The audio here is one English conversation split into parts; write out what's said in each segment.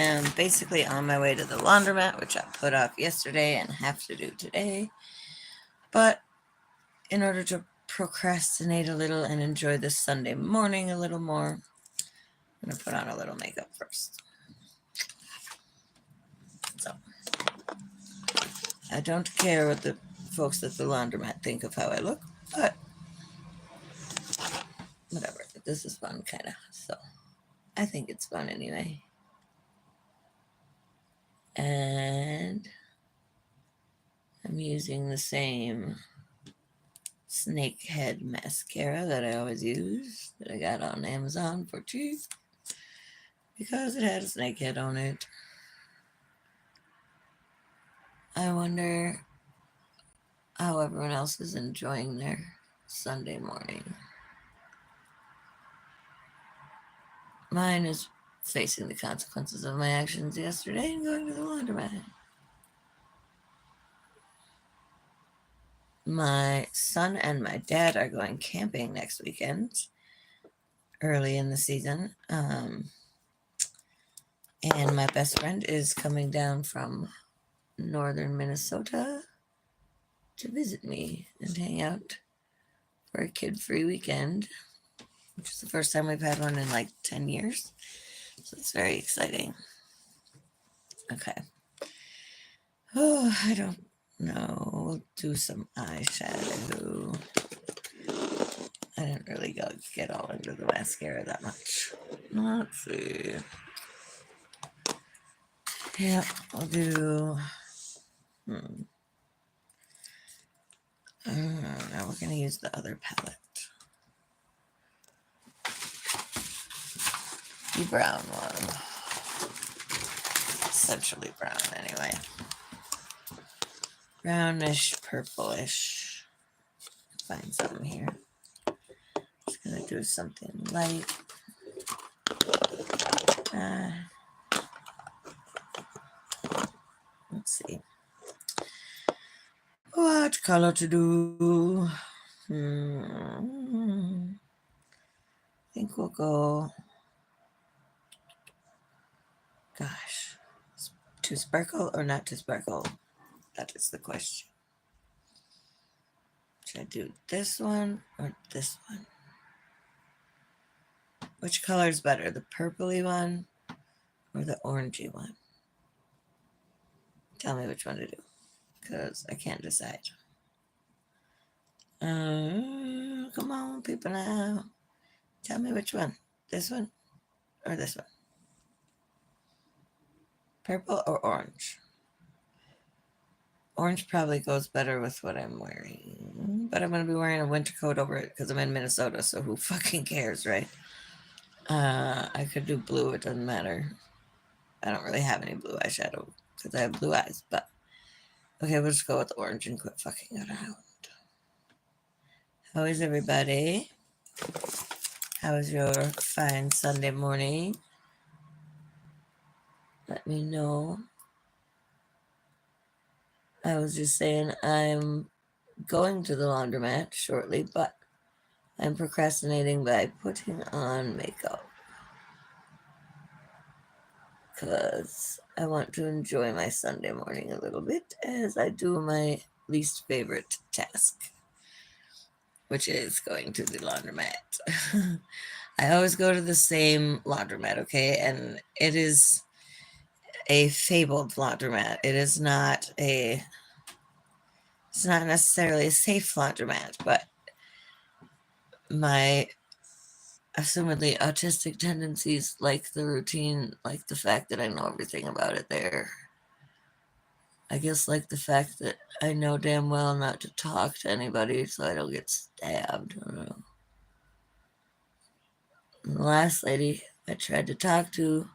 am basically on my way to the laundromat, which I put off yesterday and have to do today. But in order to procrastinate a little and enjoy this Sunday morning a little more, I'm going to put on a little makeup first. So, I don't care what the folks at the laundromat think of how I look, but whatever. This is fun, kind of. So, I think it's fun anyway. And I'm using the same snakehead mascara that I always use, that I got on Amazon for cheap, because it had a snakehead on it. I wonder how everyone else is enjoying their Sunday morning. Mine is facing the consequences of my actions yesterday and going to the laundromat. My son and my dad are going camping next weekend, early in the season. And my best friend is coming down from northern Minnesota to visit me and hang out for a kid-free weekend, which is the first time we've had one in like 10 years. So it's very exciting. Okay. Oh, I don't know. We'll do some eyeshadow. I didn't really get all into the mascara that much. Let's see. Yeah, I'll do... now we're going to use the other palette. The brown one. Essentially brown, anyway. Brownish, purplish. Find something here. Just going to do something light. Let's see. What color to do? I think we'll go... Gosh. To sparkle or not to sparkle? That is the question. Should I do this one or this one? Which color is better, the purpley one or the orangey one? Tell me which one to do, because I can't decide. Come on, people now. Tell me which one. This one or this one? Purple or orange? Orange probably goes better with what I'm wearing. But I'm going to be wearing a winter coat over it because I'm in Minnesota, so who fucking cares, right? I could do blue, it doesn't matter. I don't really have any blue eyeshadow because I have blue eyes, but... Okay, we'll just go with orange and quit fucking around. How is everybody? How is your fine Sunday morning? Let me know. I was just saying I'm going to the laundromat shortly, but I'm procrastinating by putting on makeup, because I want to enjoy my Sunday morning a little bit as I do my least favorite task, which is going to the laundromat. I always go to the same laundromat, okay? And it is a fabled laundromat. It's not necessarily a safe laundromat, but my assumedly autistic tendencies like the routine, like the fact that I know everything about it there. I guess like the fact that I know damn well not to talk to anybody so I don't get stabbed. I don't know. And the last lady I tried to talk to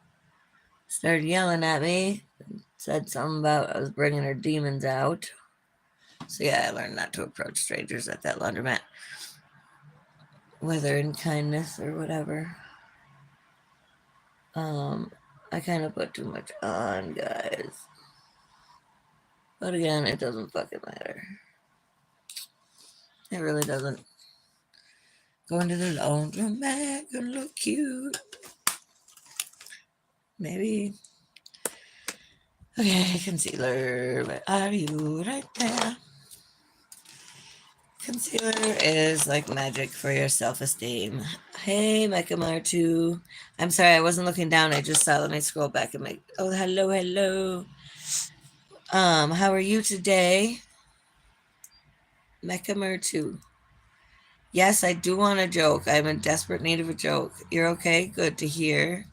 started yelling at me and said something about I was bringing her demons out. So yeah, I learned not to approach strangers at that laundromat, whether in kindness or whatever. I kind of put too much on, guys. But again, it doesn't fucking matter. It really doesn't. Going to the laundromat, gonna look cute. Maybe Okay, concealer, where are you? Right there. Concealer is like magic for your self-esteem. Hey, Micah Mar2. I'm sorry, I wasn't looking down. I just saw. Let me scroll back and make. Oh, hello, hello. How are you today, Mecca Mar2? Yes, I do want a joke. I'm in desperate need of a joke. You're okay? Good to hear.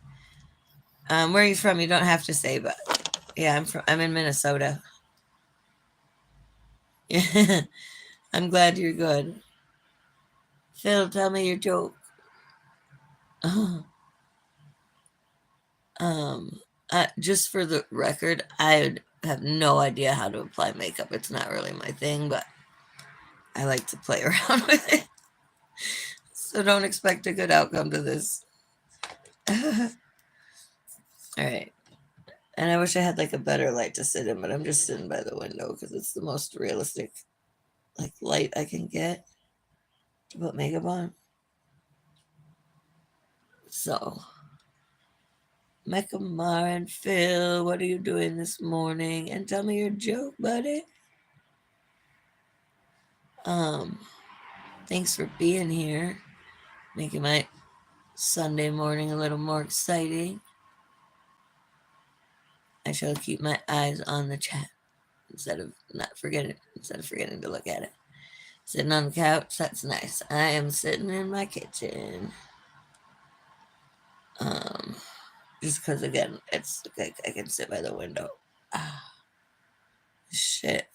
Where are you from? You don't have to say, but yeah, I'm in Minnesota. Yeah, I'm glad you're good. Phil, tell me your joke. Um, just for the record, I have no idea how to apply makeup. It's not really my thing, but I like to play around with it. So don't expect a good outcome to this. All right. And I wish I had like a better light to sit in, but I'm just sitting by the window because it's the most realistic like light I can get to put makeup on. So, Mecca Mar and Phil, what are you doing this morning? And tell me your joke, buddy. Um, Thanks for being here, making my Sunday morning a little more exciting. I shall keep my eyes on the chat instead of forgetting to look at it. Sitting on the couch, that's nice. I am sitting in my kitchen. Um, just because again, it's like I can sit by the window. Ah, shit.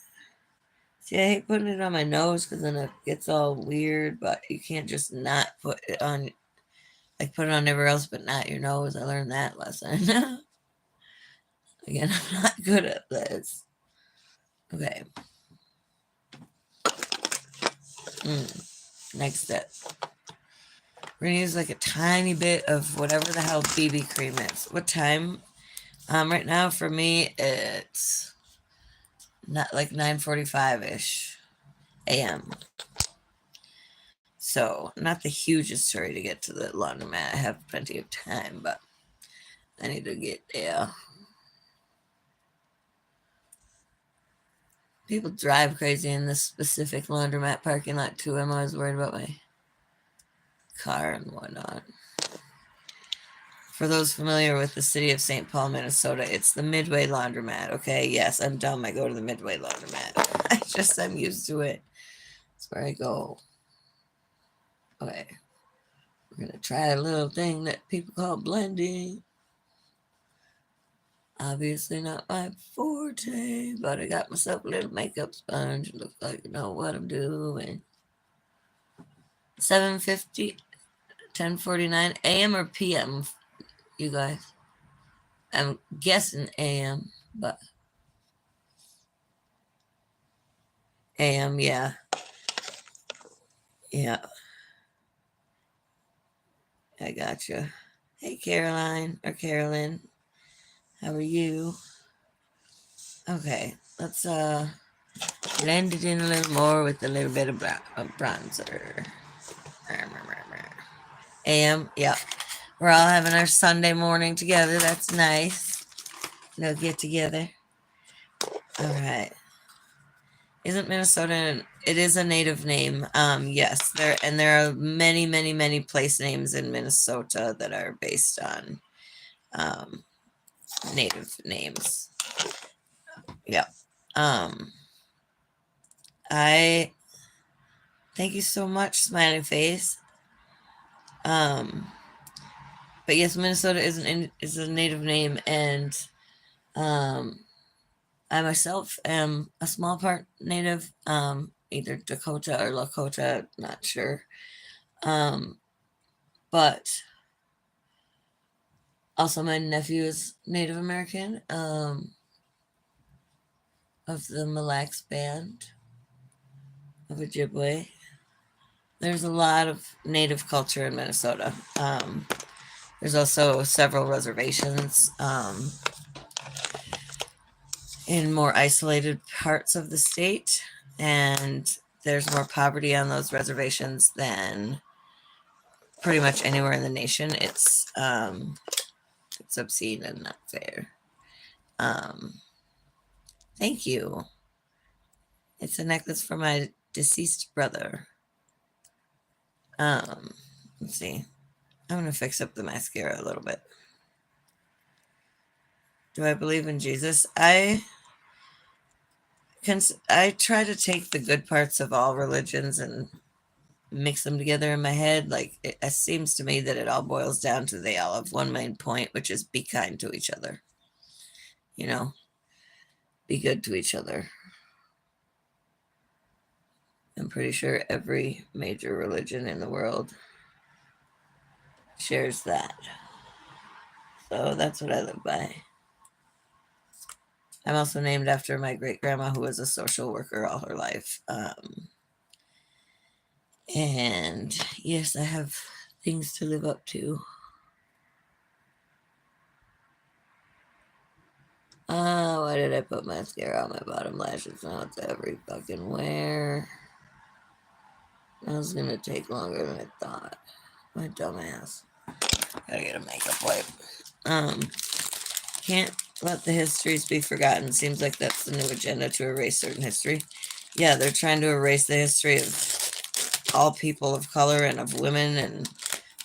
See, I hate putting it on my nose because then it gets all weird. But you can't just not put it on, like put it on everywhere else, but not your nose. I learned that lesson. Again, I'm not good at this. Okay. Next step. We're gonna use like a tiny bit of whatever the hell BB cream is. What time? Right now for me it's not like 9:45 ish a.m. So not the hugest hurry to get to the laundromat. I have plenty of time, but I need to get there. People drive crazy in this specific laundromat parking lot too. I'm always worried about my car and whatnot. For those familiar with the city of St. Paul, Minnesota, it's the Midway Laundromat. Okay, yes, I'm dumb. I go to the Midway Laundromat. I'm used to it. That's where I go. Okay, we're gonna try a little thing that people call blending. Obviously not my forte, but I got myself a little makeup sponge. Looks like I know what I'm doing. 7:50, 10:49 a.m. or p.m. You guys? I'm guessing a.m., but a.m. Yeah, yeah. I gotcha. Hey, Caroline or Carolyn, how are you? Okay, let's blend it in a little more with a little bit of bronzer. AM, yep. We're all having our Sunday morning together. That's nice. No get together. All right. Isn't Minnesota? It is a native name. Yes. There are many, many, many place names in Minnesota that are based on um, native names. Yep. I thank you so much, Smiley Face. But yes, Minnesota is a native name, and um, I myself am a small part native, either Dakota or Lakota, not sure. But also my nephew is Native American, of the Mille Lacs band of Ojibwe. There's a lot of native culture in Minnesota. There's also several reservations in more isolated parts of the state, and there's more poverty on those reservations than pretty much anywhere in the nation. It's obscene and not fair. Um, Thank you. It's a necklace for my deceased brother. Um, let's see. I'm gonna fix up the mascara a little bit. Do I believe in Jesus? I try to take the good parts of all religions and mix them together in my head. Like it seems to me that it all boils down to they all have one main point, which is be kind to each other. You know, be good to each other. I'm pretty sure every major religion in the world shares that. So that's what I live by. I'm also named after my great grandma, who was a social worker all her life. And yes, I have things to live up to. Why did I put mascara on my bottom lashes? Now it's every fucking where. That was gonna take longer than I thought. My dumbass. Gotta get a makeup wipe. Um, can't let the histories be forgotten. Seems like that's the new agenda, to erase certain history. Yeah, they're trying to erase the history of all people of color and of women and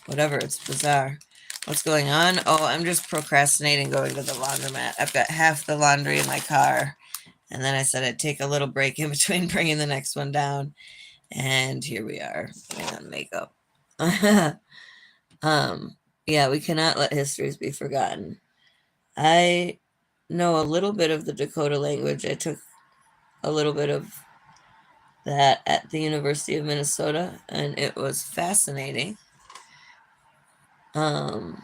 whatever. It's bizarre. What's going on? Oh, I'm just procrastinating going to the laundromat. I've got half the laundry in my car. And then I said I'd take a little break in between bringing the next one down. And here we are, putting on makeup. Yeah, we cannot let histories be forgotten. I know a little bit of the Dakota language. I took a little bit of that at the University of Minnesota, and it was fascinating. Um,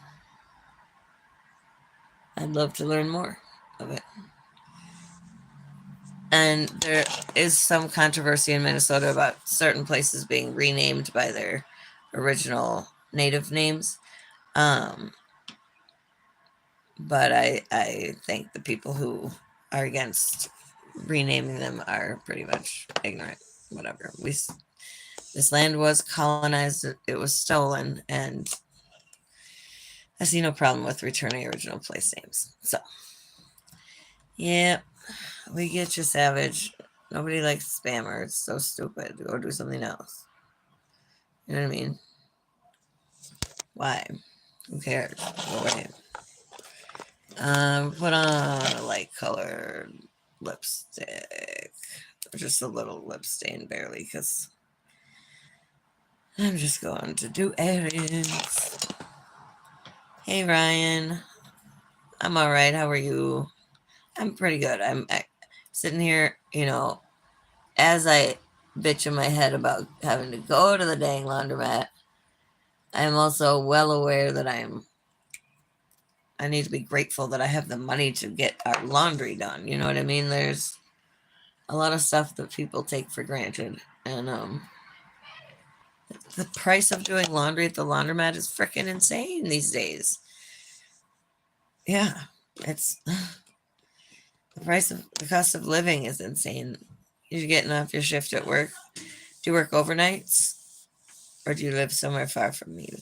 I'd love to learn more of it. And there is some controversy in Minnesota about certain places being renamed by their original native names. Um, but I think the people who are against renaming them are pretty much ignorant. Whatever. This land was colonized, it was stolen, and I see no problem with returning original place names. So, yeah, we get you, Savage. Nobody likes spammer. It's so stupid. Go do something else. You know what I mean? Why? Who cares? Go away. Put on a light colored lipstick. Or just a little lip stain, barely, because I'm just going to do errands. Hey, Ryan. I'm all right. How are you? I'm pretty good. I'm sitting here, as I bitch in my head about having to go to the dang laundromat. I'm also well aware that I need to be grateful that I have the money to get our laundry done. You know what I mean? There's a lot of stuff that people take for granted. And the price of doing laundry at the laundromat is freaking insane these days. Yeah, it's the cost of living is insane. You're getting off your shift at work. Do you work overnights? Or do you live somewhere far from me in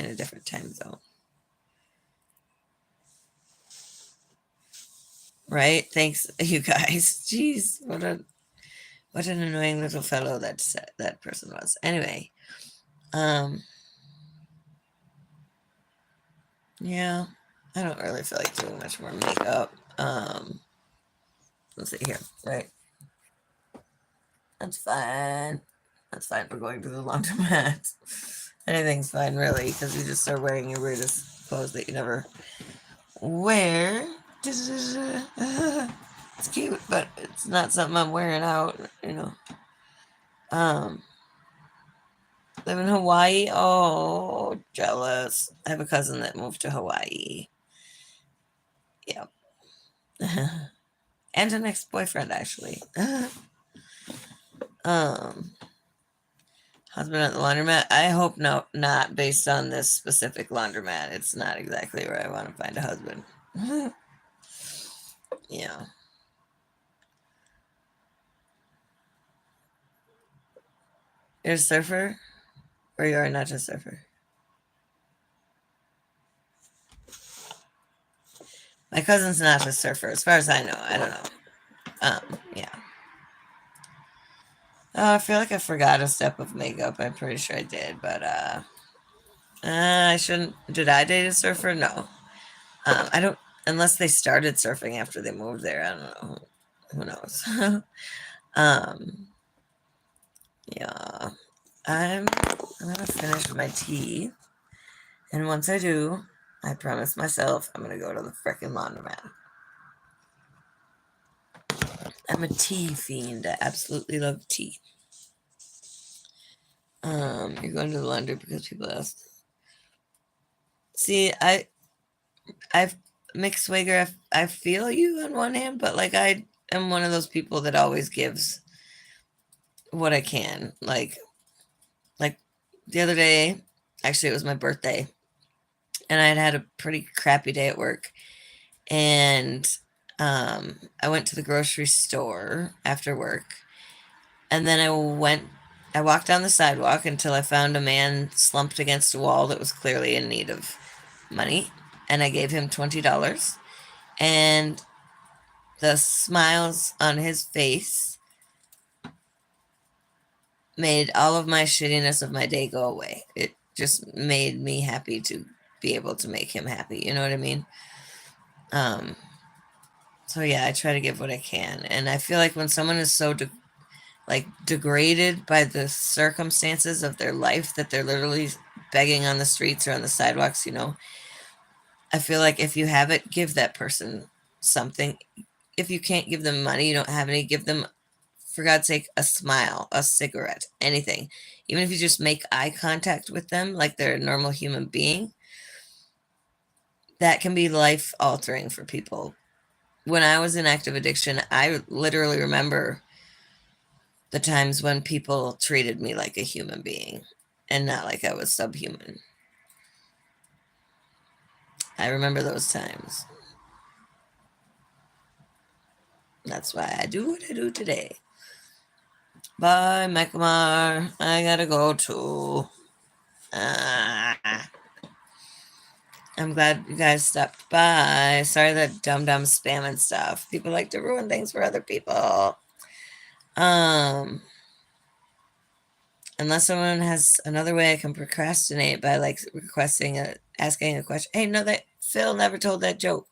a different time zone? Right? Thanks, you guys. Jeez, what an annoying little fellow that person was. Anyway, yeah, I don't really feel like doing much more makeup. Let's see here. Right, that's fine. That's fine for going to the laundromat. Anything's fine, really, because you just start wearing your weirdest clothes that you never wear. It's cute, but it's not something I'm wearing out. Um, Live in Hawaii. Oh, jealous. I have a cousin that moved to Hawaii. Yep. And an ex-boyfriend, actually. um, Husband at the laundromat. I hope not based on this specific laundromat. It's not exactly where I want to find a husband. Yeah. You're a surfer? Or you are not a surfer? My cousin's not a surfer, as far as I know. I don't know. Yeah. Oh, I feel like I forgot a step of makeup. I'm pretty sure I did, but I shouldn't. Did I date a surfer? No. I don't. Unless they started surfing after they moved there. I don't know. Who knows? um, yeah. I'm gonna finish my tea, and once I do, I promise myself I'm gonna go to the frickin' laundromat. I'm a tea fiend. I absolutely love tea. You're going to the laundry because people ask. See, I've mixed swagger. I feel you on one hand, but like I am one of those people that always gives what I can. Like the other day, actually it was my birthday, and I had a pretty crappy day at work, and I went to the grocery store after work, and then I walked down the sidewalk until I found a man slumped against a wall that was clearly in need of money, and I gave him $20, and the smiles on his face made all of my shittiness of my day go away. It just made me happy to be able to make him happy. You know what I mean? Um, so yeah, I try to give what I can, and I feel like when someone is so degraded by the circumstances of their life that they're literally begging on the streets or on the sidewalks, I feel like if you have it, give that person something. If you can't give them money, you don't have any, give them, for God's sake, a smile, a cigarette, anything. Even if you just make eye contact with them like they're a normal human being, that can be life altering for people. When I was in active addiction, I literally remember the times when people treated me like a human being and not like I was subhuman. I remember those times. That's why I do what I do today. Bye, Mekmar. I gotta go too. Ah. I'm glad you guys stopped by. Sorry that dumb spam and stuff. People like to ruin things for other people. Um, Unless someone has another way I can procrastinate by like asking a question. Hey, no, that Phil never told that joke.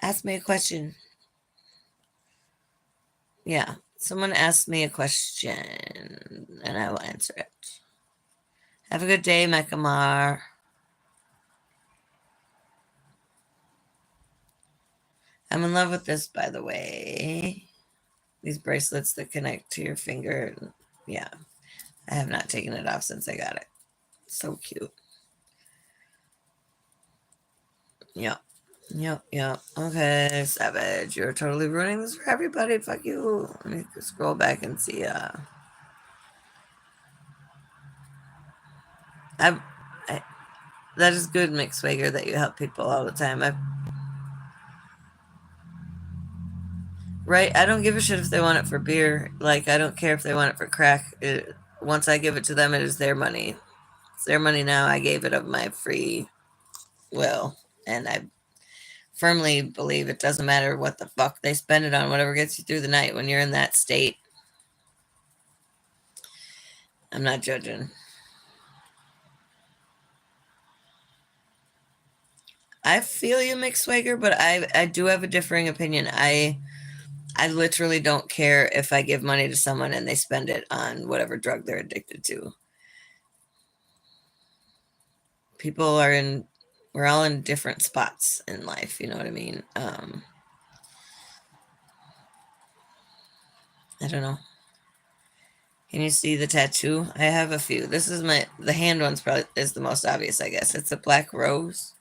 Ask me a question. Yeah, someone ask me a question and I will answer it. Have a good day, Mekamar. I'm in love with this, by the way. These bracelets that connect to your finger. Yeah, I have not taken it off since I got it. So cute. Yep. Yep. Okay, Savage. You're totally ruining this for everybody. Fuck you. Let me scroll back and see. I, I that is good, Mick Swager, that you help people all the time. Right? I don't give a shit if they want it for beer. Like, I don't care if they want it for crack. Once I give it to them, it is their money. It's their money now. I gave it of my free will. And I firmly believe it doesn't matter what the fuck they spend it on, whatever gets you through the night when you're in that state. I'm not judging. I feel you, Mick Swager, but I do have a differing opinion. I literally don't care if I give money to someone and they spend it on whatever drug they're addicted to. People are in We're all in different spots in life, you know what I mean? I don't know. Can you see the tattoo? I have a few. This is the hand one's probably is the most obvious, I guess. It's a black rose.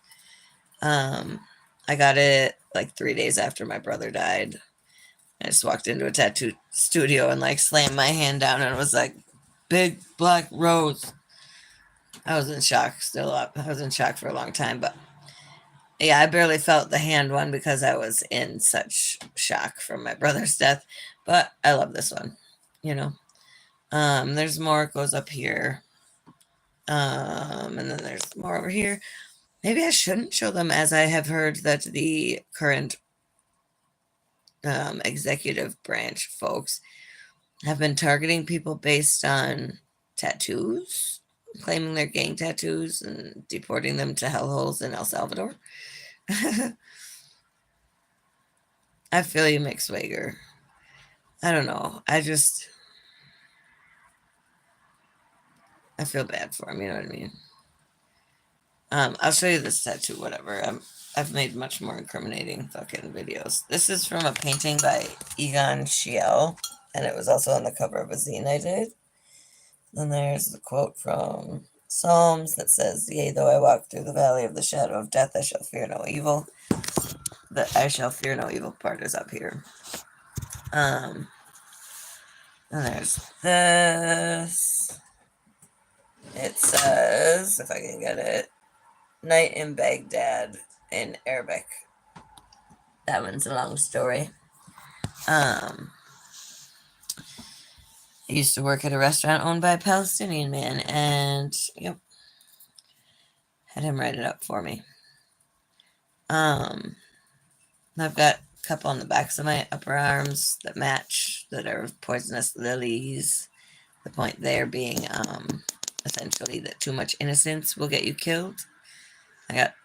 Um, I got it like 3 days after my brother died. I just walked into a tattoo studio and like slammed my hand down and it was like, big black rose. I was in shock, still up. I was in shock for a long time, but yeah, I barely felt the hand one because I was in such shock from my brother's death. But I love this one, you know. There's more, it goes up here. And then there's more over here. Maybe I shouldn't show them, as I have heard that the current executive branch folks have been targeting people based on tattoos, claiming their gang tattoos and deporting them to hellholes in El Salvador. I feel you, Mick Swager. I don't know. I feel bad for him. You know what I mean? I'll show you this tattoo. Whatever. I've made much more incriminating fucking videos. This is from a painting by Egon Schiele, and it was also on the cover of a zine I did. Then there's the quote from Psalms that says, "Yea, though I walk through the valley of the shadow of death, I shall fear no evil." The "I shall fear no evil" part is up here. And there's this. It says, if I can get it, "Night in Baghdad" in Arabic. That one's a long story. I used to work at a restaurant owned by a Palestinian man, and yep, had him write it up for me. I've got a couple on the backs of my upper arms that match, that are poisonous lilies. The point there being essentially that too much innocence will get you killed.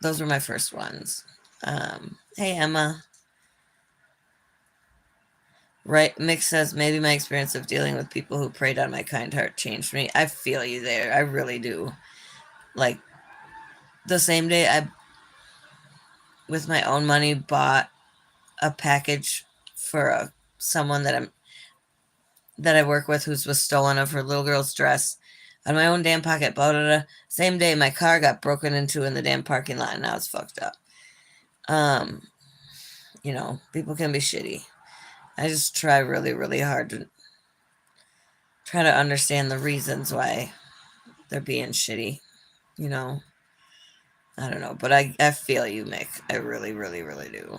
Those were my first ones. Hey, Emma. Right, Mick says, maybe my experience of dealing with people who preyed on my kind heart changed me. I feel you there. I really do. Like, the same day I, with my own money, bought a package for someone that I work with who was stolen of her little girl's dress on my own damn pocket. Blah, blah, blah. Same day my car got broken into in the damn parking lot, and now it's fucked up. People can be shitty. I just try really, really hard to try to understand the reasons why they're being shitty. I don't know, but I feel you, Mick. I really, really, really do.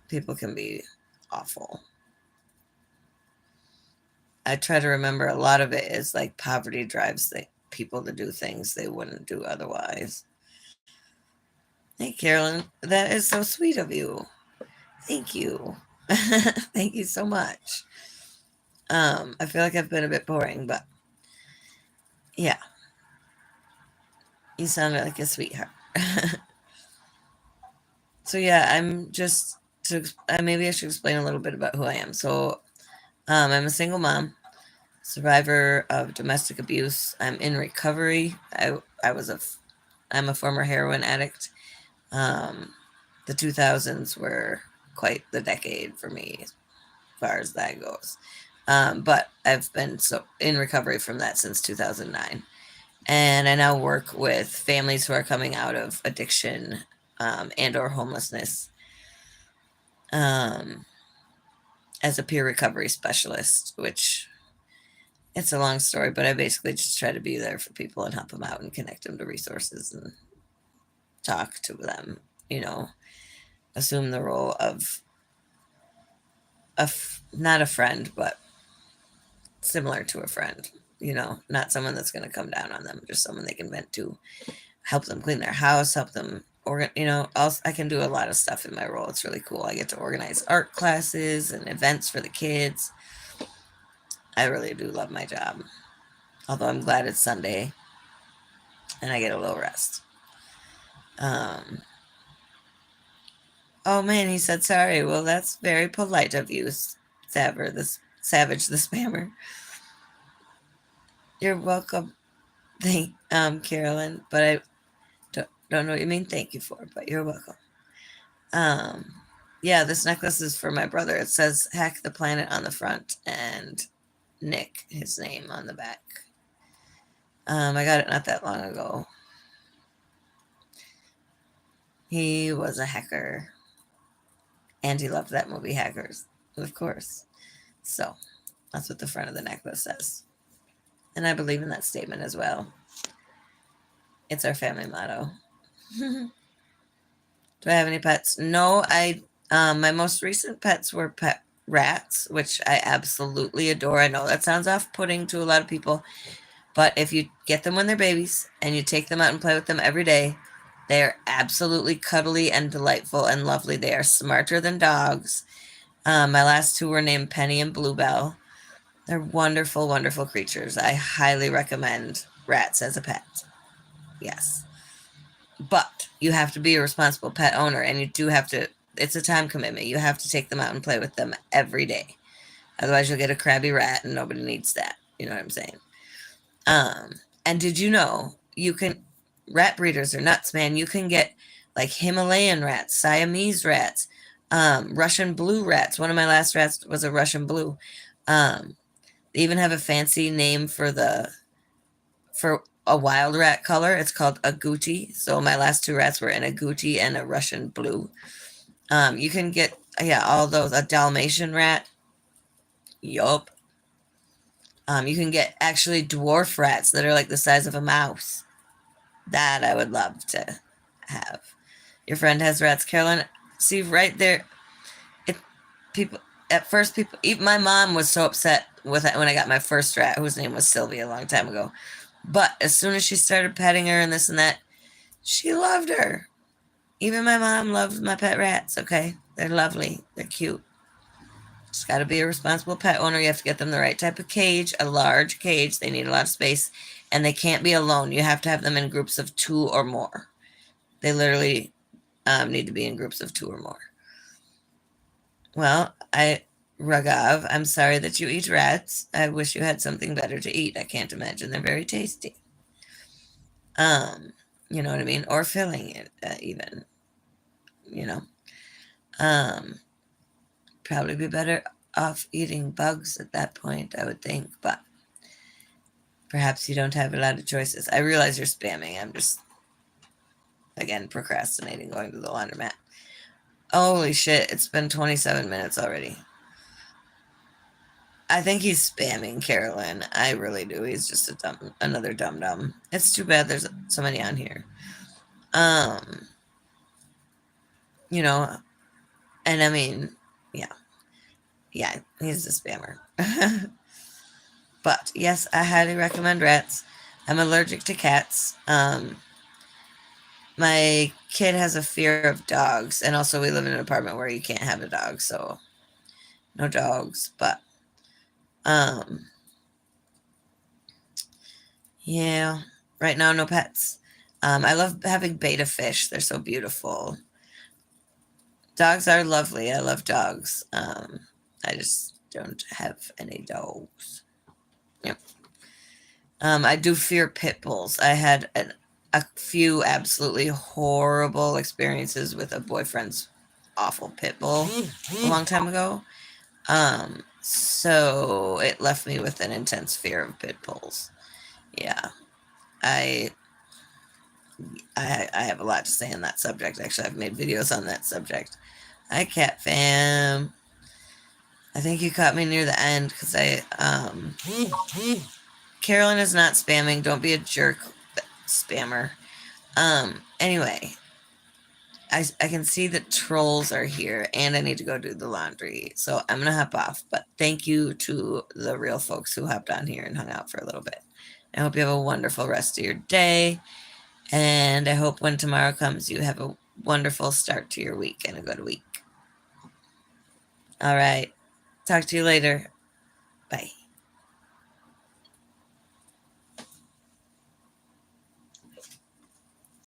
People can be awful. I try to remember a lot of it is like poverty drives people to do things they wouldn't do otherwise. Hey, Carolyn, that is so sweet of you. Thank you. Thank you so much. I feel like I've been a bit boring, but yeah. You sound like a sweetheart. So yeah, maybe I should explain a little bit about who I am. So I'm a single mom, survivor of domestic abuse. I'm in recovery. I'm a former heroin addict. The 2000s were quite the decade for me as far as that goes. But I've been in recovery from that since 2009. And I now work with families who are coming out of addiction and or homelessness as a peer recovery specialist, which it's a long story, but I basically just try to be there for people and help them out and connect them to resources and talk to them, assume the role of not a friend, but similar to a friend, not someone that's going to come down on them, just someone they can vent to, help them clean their house, help them I can do a lot of stuff in my role. It's really cool. I get to organize art classes and events for the kids. I really do love my job. Although I'm glad it's Sunday and I get a little rest. Oh man, he said sorry. Well, that's very polite of you, Savage the spammer. You're welcome. Thank Carolyn, but I don't know what you mean thank you for, but you're welcome. Yeah, this necklace is for my brother. It says Hack the Planet on the front and Nick, his name, on the back. I got it not that long ago. He was a hacker. And he loved that movie, Hackers, of course. So that's what the front of the necklace says. And I believe in that statement as well. It's our family motto. Do I have any pets? No, my most recent pets were pet rats, which I absolutely adore. I know that sounds off-putting to a lot of people, but if you get them when they're babies and you take them out and play with them every day, they are absolutely cuddly and delightful and lovely. They are smarter than dogs. My last two were named Penny and Bluebell. They're wonderful, wonderful creatures. I highly recommend rats as a pet. Yes. But you have to be a responsible pet owner, and you do have to, it's a time commitment. You have to take them out and play with them every day. Otherwise, you'll get a crabby rat, and nobody needs that. You know what I'm saying? And did you know you can, rat breeders are nuts, man. You can get like Himalayan rats, Siamese rats, Russian blue rats. One of my last rats was a Russian blue. They even have a fancy name for a wild rat color. It's called agouti. So my last two rats were an agouti and a Russian blue. You can get, yeah, all those, a Dalmatian rat. Yup. You can get actually dwarf rats that are like the size of a mouse. That I would love to have. Your friend has rats, Carolyn. See right there, it people at first people. Even my mom was so upset with it when I got my first rat, whose name was Sylvia, a long time ago. But as soon as she started petting her and this and that, she loved her. Even my mom loves my pet rats. Okay, they're lovely. They're cute. Just got to be a responsible pet owner. You have to get them the right type of cage, a large cage. They need a lot of space, and they can't be alone. You have to have them in groups of two or more. They literally need to be in groups of two or more. Well, Ragav, I'm sorry that you eat rats. I wish you had something better to eat. I can't imagine they're very tasty. Um, you know what I mean? Or filling, even. You know. Um, Probably be better off eating bugs at that point, I would think, but perhaps you don't have a lot of choices. I realize you're spamming. I'm just, again, procrastinating going to the laundromat. Holy shit, it's been 27 minutes already. I think he's spamming Carolyn. I really do. He's just another dum-dum. It's too bad there's so many on here. You know, and I mean, yeah. Yeah, he's a spammer. But yes, I highly recommend rats. I'm allergic to cats. My kid has a fear of dogs, and also we live in an apartment where you can't have a dog, so no dogs. But um, yeah, right now no pets. I love having betta fish. They're so beautiful. Dogs are lovely. I love dogs. I just don't have any dogs. Yep. I do fear pit bulls. I had a few absolutely horrible experiences with a boyfriend's awful pit bull a long time ago. So it left me with an intense fear of pit bulls. Yeah, I, I have a lot to say on that subject. Actually, I've made videos on that subject. Hi, Cat Fam. I think you caught me near the end because Carolyn is not spamming. Don't be a jerk, spammer. Anyway, I can see that trolls are here and I need to go do the laundry. So I'm going to hop off. But thank you to the real folks who hopped on here and hung out for a little bit. I hope you have a wonderful rest of your day. And I hope when tomorrow comes, you have a wonderful start to your week and a good week. All right. Talk to you later. Bye.